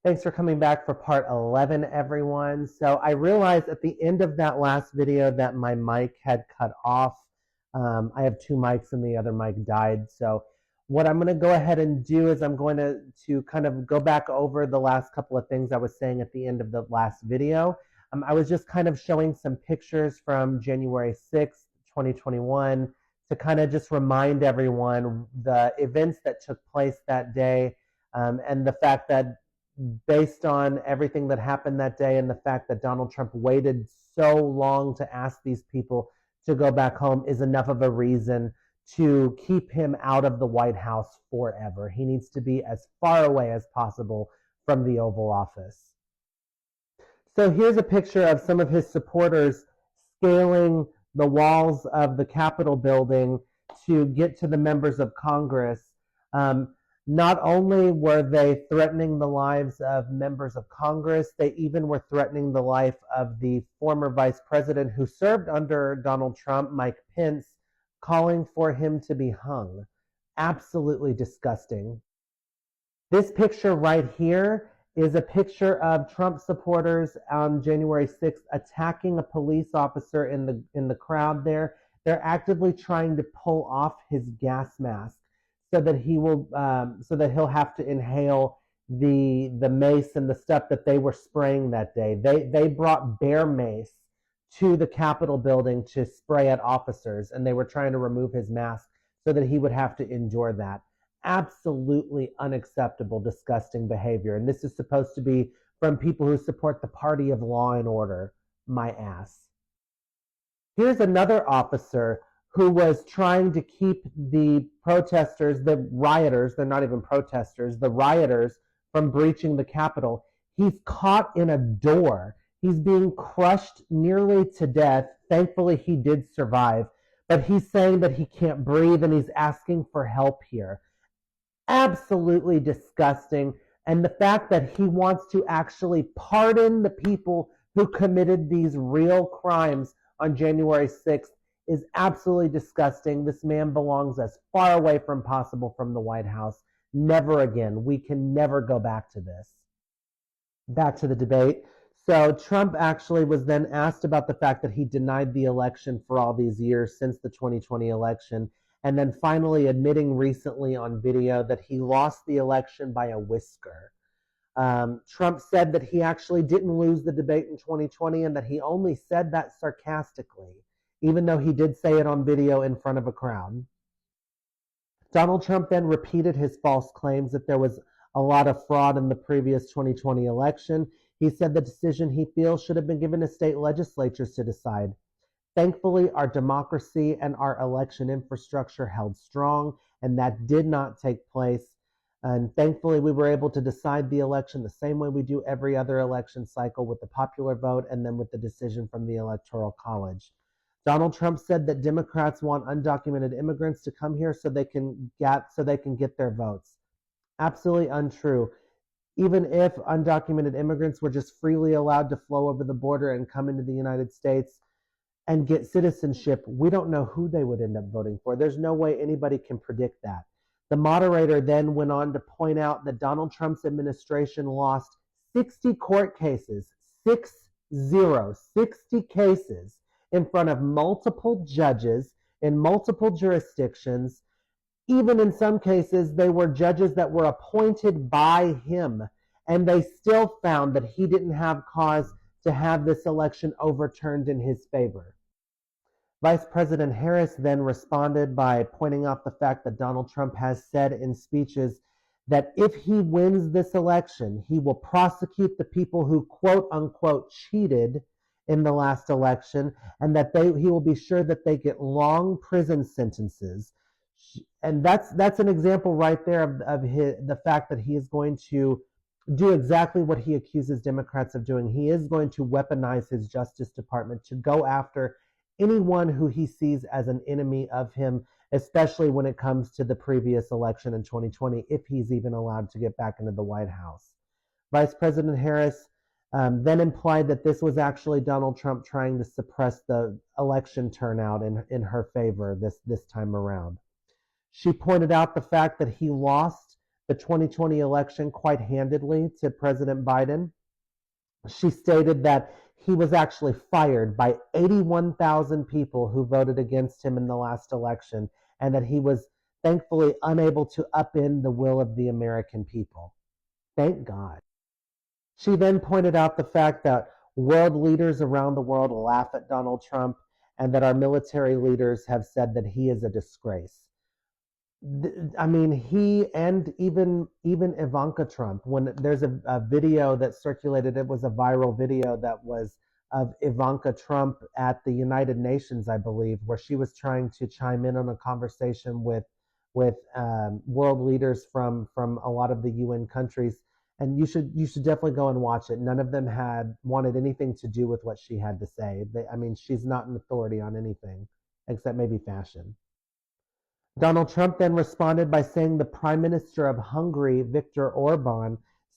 Thanks for coming back for part 11, everyone. So I realized at the end of that last video that my mic had cut off. I have two mics and the other mic died. So what I'm going to go ahead and do is I'm going to kind of go back over the last couple of things I was saying at the end of the last video. I was just kind of showing some pictures from January 6th, 2021 to kind of just remind everyone the events that took place that day, and the fact that based on everything that happened that day and the fact that Donald Trump waited so long to ask these people to go back home is enough of a reason to keep him out of the White House forever. He needs to be as far away as possible from the Oval Office. So here's a picture of some of his supporters scaling the walls of the Capitol building to get to the members of Congress. Not only were they threatening the lives of members of Congress, they even were threatening the life of the former vice president who served under Donald Trump, Mike Pence, calling for him to be hung. Absolutely disgusting. This picture right here is a picture of Trump supporters on January 6th attacking a police officer in the crowd there. They're actively trying to pull off his gas mask so that he'll have to inhale the mace and the stuff that they were spraying that day. They brought bear mace to the Capitol building to spray at officers, and they were trying to remove his mask so that he would have to endure that. Absolutely unacceptable, disgusting behavior. And this is supposed to be from people who support the party of law and order. My ass. Here's another officer who was trying to keep the protesters, the rioters, they're not even protesters, the rioters from breaching the Capitol. He's caught in a door. He's being crushed nearly to death. Thankfully, he did survive, but he's saying that he can't breathe and he's asking for help here. Absolutely disgusting. And the fact that he wants to actually pardon the people who committed these real crimes on January 6th is absolutely disgusting. This man belongs as far away from possible from the White House. Never again. We can never go back to this. Back to the debate. So Trump actually was then asked about the fact that he denied the election for all these years since the 2020 election, and then finally admitting recently on video that he lost the election by a whisker. Trump said that he actually didn't lose the debate in 2020 and that he only said that sarcastically, even though he did say it on video in front of a crowd. Donald Trump then repeated his false claims that there was a lot of fraud in the previous 2020 election. He said the decision he feels should have been given to state legislatures to decide. Thankfully, our democracy and our election infrastructure held strong, and that did not take place. And thankfully, we were able to decide the election the same way we do every other election cycle, with the popular vote and then with the decision from the Electoral College. Donald Trump said that Democrats want undocumented immigrants to come here so they can get their votes. Absolutely untrue. Even if undocumented immigrants were just freely allowed to flow over the border and come into the United States and get citizenship, we don't know who they would end up voting for. There's no way anybody can predict that. The moderator then went on to point out that Donald Trump's administration lost 60 court cases, 60 cases in front of multiple judges in multiple jurisdictions. Even in some cases, they were judges that were appointed by him, and they still found that he didn't have cause to have this election overturned in his favor. Vice President Harris then responded by pointing out the fact that Donald Trump has said in speeches that if he wins this election, he will prosecute the people who quote unquote cheated in the last election, and that he will be sure that they get long prison sentences. And that's an example right there of the fact that he is going to do exactly what he accuses Democrats of doing. He is going to weaponize his Justice Department to go after anyone who he sees as an enemy of him, especially when it comes to the previous election in 2020, if he's even allowed to get back into the White House. Vice President Harris then implied that this was actually Donald Trump trying to suppress the election turnout in her favor this time around. She pointed out the fact that he lost the 2020 election quite handedly to President Biden. She stated that he was actually fired by 81,000 people who voted against him in the last election, and that he was thankfully unable to upend the will of the American people. Thank God. She then pointed out the fact that world leaders around the world laugh at Donald Trump, and that our military leaders have said that he is a disgrace. I mean, he and even Ivanka Trump, when there's a video that circulated, it was a viral video that was of Ivanka Trump at the United Nations, I believe, where she was trying to chime in on a conversation with world leaders from a lot of the UN countries. And you should definitely go and watch it. None of them had wanted anything to do with what she had to say. I mean, she's not an authority on anything except maybe fashion. Donald Trump then responded by saying the Prime Minister of Hungary, Viktor Orban,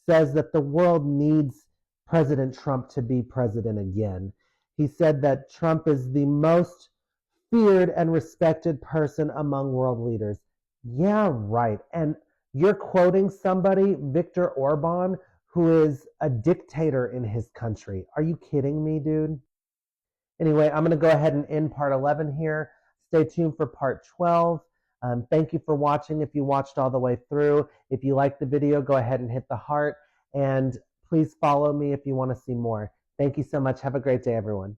says that the world needs President Trump to be president again. He said that Trump is the most feared and respected person among world leaders. Yeah, right. And you're quoting somebody, Viktor Orban, who is a dictator in his country. Are you kidding me, dude? Anyway, I'm going to go ahead and end part 11 here. Stay tuned for part 12. Thank you for watching if you watched all the way through. If you liked the video, go ahead and hit the heart. And please follow me if you want to see more. Thank you so much. Have a great day, everyone.